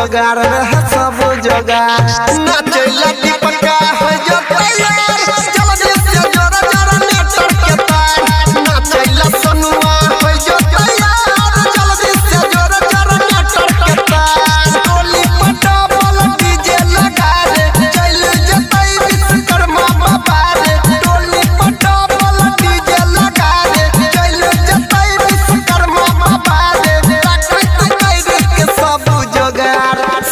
जोगार रहे सब जोगार नाचैला दीपका हो जो तैयार जल्दी से जोरा जोरा नेटर के तार नाचैला सनुआ हो जो तैयार जल्दी से जोरा जोरा नेटर के तार टोली पटा बोल डीजे लगा रे चल जतई विश्वकर्मा बाबा रे टोली पटा बोल डीजे लगा रे चल जतई विश्वकर्मा बाबा रे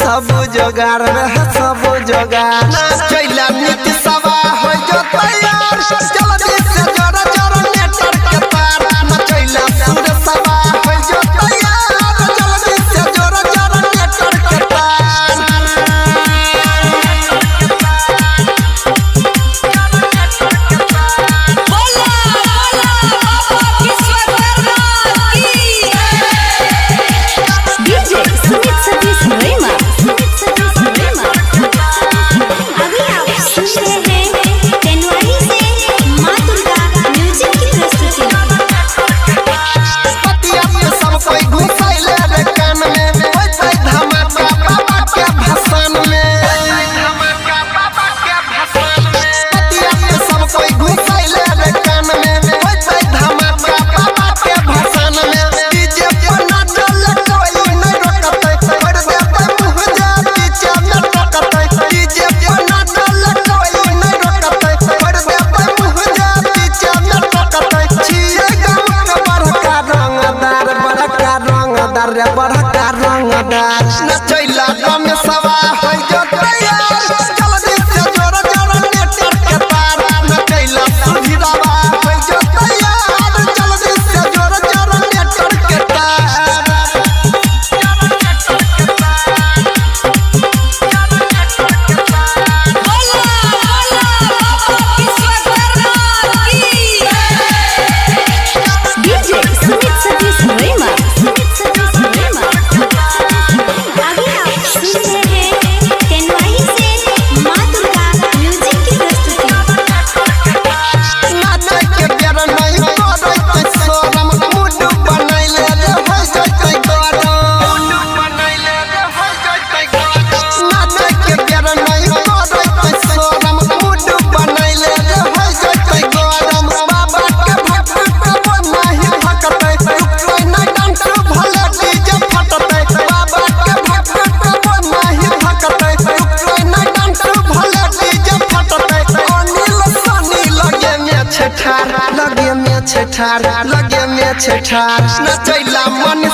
सब जोगार रहे सब जोगार नाचैला नीति सवा हो जो तैयार जल्दी से जोरा जोरा नेटर के तार नाचैला सूर सवा हो जो तैयार जल्दी से जोरा जोरा नेटर के तार बोला डीजे सुमित सतीश रेमा बड़का रंगदार नचैला दम सवा हो जो तैयार जल्दी से जोरा जोरा नेटर के तार नचैला सुधीरावा हो जो तैयार जल्दी से जोरा जोरा नेटर के तार बोला डीजे सुमित सतीश रेमा लगे में छेठार नचैला मन